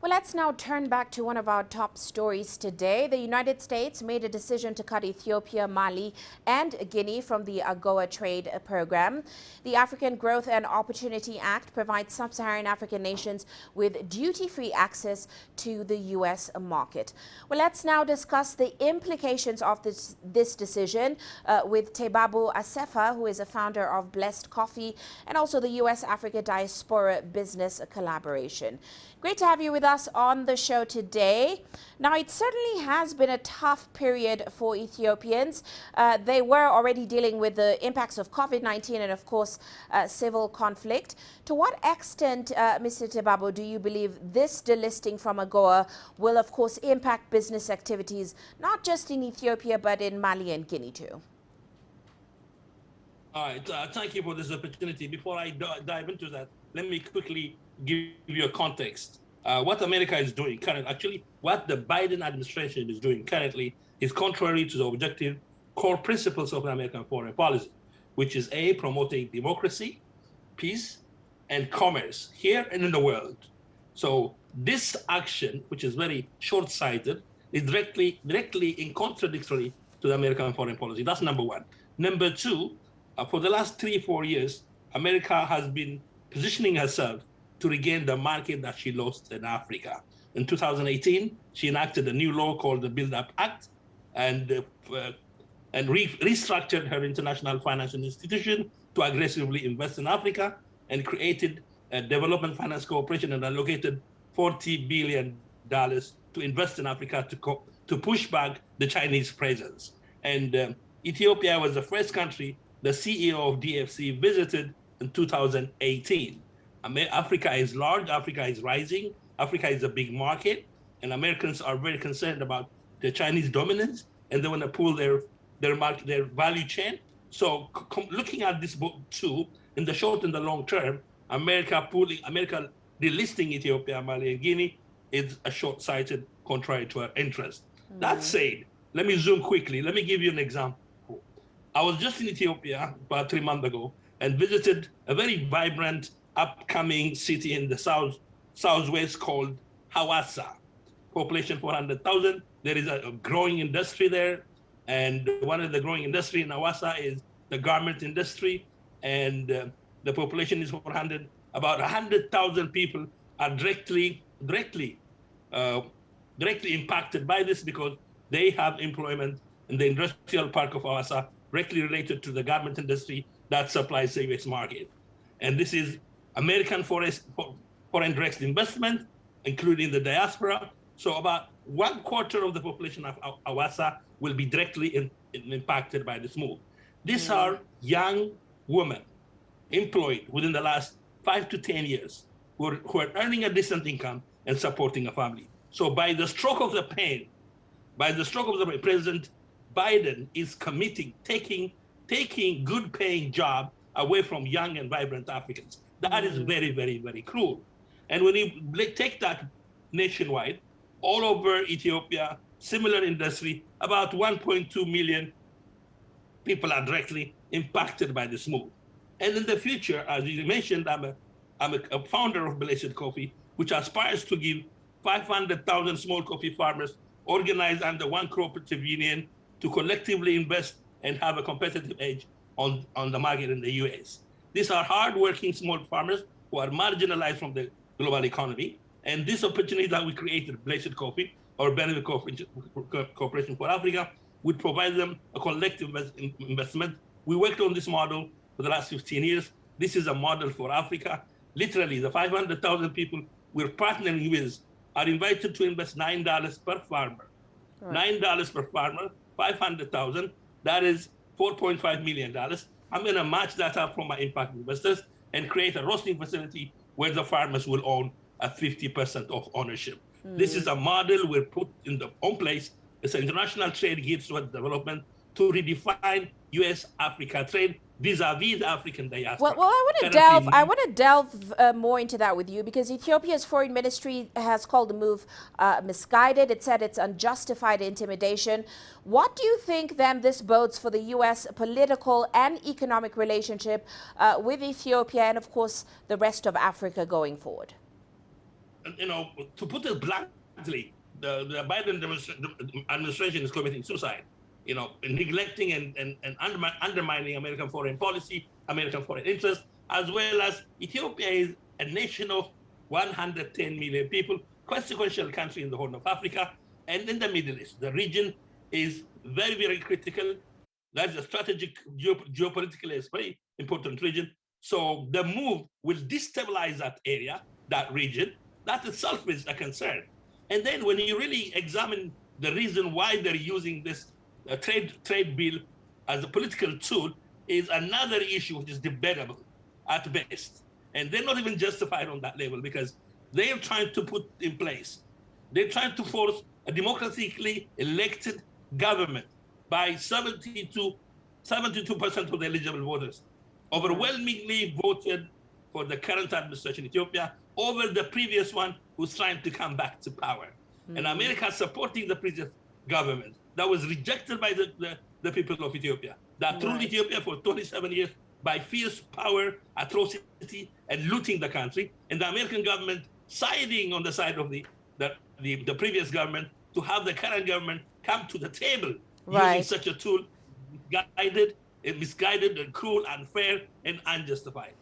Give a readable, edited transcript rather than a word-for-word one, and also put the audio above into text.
Well, let's now turn back to one of our top stories today. The United States made a decision to cut Ethiopia, Mali, and Guinea from the AGOA trade program. The African Growth and Opportunity Act provides sub-Saharan African nations with duty-free access to the U.S. market. Well, let's now discuss the implications of this decision with Tebabu Asefa, who is a founder of Blessed Coffee, and also the U.S.-Africa Diaspora Business Collaboration. Great to have you with us on the show today. Now, it certainly has been a tough period for Ethiopians. They were already dealing with the impacts of COVID-19 and, of course, civil conflict. To what extent, Mr. Tebabu, do you believe this delisting from AGOA will, of course, impact business activities, not just in Ethiopia, but in Mali and Guinea too? All right, thank you for this opportunity. Before I dive into that, let me quickly give you a context. What America is doing currently, actually, what the Biden administration is doing currently is contrary to the objective core principles of American foreign policy, which is A, promoting democracy, peace, and commerce here and in the world. So this action, which is very short-sighted, is directly in contradictory to the American foreign policy. That's number one. Number two, for the last 3-4 years, America has been positioning herself to regain the market that she lost in Africa. In 2018, she enacted a new law called the Build Up Act and restructured her international financial institution to aggressively invest in Africa and created a development finance corporation and allocated $40 billion to invest in Africa to push back the Chinese presence. And Ethiopia was the first country the CEO of DFC visited in 2018. Africa is large, Africa is rising, Africa is a big market, and Americans are very concerned about the Chinese dominance, and they want to pull their value chain. So looking at this book too, in the short and the long term, America delisting Ethiopia, Mali, and Guinea is a short-sighted, contrary to our interest. That said, let me zoom quickly. Let me give you an example. I was just in Ethiopia about 3 months ago and visited a very vibrant, upcoming city in the southwest called Hawassa. Population 400,000. There is a growing industry there, and one of the growing industry in Hawassa is the garment industry, and the population is 400. About 100,000 people are directly impacted by this because they have employment in the industrial park of Hawassa, directly related to the garment industry that supplies the US market. And this is American foreign direct investment, including the diaspora. So about 1/4 of the population of Hawassa will be directly impacted by this move. These are young women employed within the last 5 to 10 years who are earning a decent income and supporting a family. So by the stroke of the pen, President Biden is committing, taking good paying job away from young and vibrant Africans. That is very, very, very cruel. And when you take that nationwide, all over Ethiopia, similar industry, about 1.2 million people are directly impacted by this move. And in the future, as you mentioned, I'm a founder of Blessed Coffee, which aspires to give 500,000 small coffee farmers organized under one cooperative union to collectively invest and have a competitive edge on the market in the US. These are hardworking small farmers who are marginalized from the global economy. And this opportunity that we created, Blessed Coffee, or Benefit Corporation for Africa, would provide them a collective investment. We worked on this model for the last 15 years. This is a model for Africa. Literally, the 500,000 people we're partnering with are invited to invest $9 per farmer. Right. $9 per farmer, 500,000, that is $4.5 million. I'm going to match that up from my impact investors and create a roasting facility where the farmers will own a 50% of ownership. This is a model we're put in the own place. It's an international trade gives towards development to redefine US-Africa trade vis-a-vis the African diaspora. Well, I want to delve more into that with you, because Ethiopia's foreign ministry has called the move misguided. It said it's unjustified intimidation. What do you think then this bodes for the U.S. political and economic relationship with Ethiopia and, of course, the rest of Africa going forward? to put it bluntly, the Biden administration is committing suicide, neglecting and undermining American foreign policy, American foreign interests, as well as Ethiopia is a nation of 110 million people, consequential country in the Horn of Africa and in the Middle East. The region is very, very critical. That's a strategic, geopolitically, it's very important region. So the move will destabilize that area, that region. That itself is a concern. And then when you really examine the reason why they're using this trade bill as a political tool, is another issue which is debatable at best. And they're not even justified on that level, because they are trying to put in place, they're trying to force a democratically elected government by 72% of the eligible voters, overwhelmingly voted for the current administration in Ethiopia over the previous one who's trying to come back to power. And America supporting the previous government that was rejected by the people of Ethiopia, that ruled Ethiopia for 27 years by fierce power, atrocity, and looting the country. And the American government siding on the side of the previous government to have the current government come to the table using such a tool, misguided and cruel, unfair, and unjustified.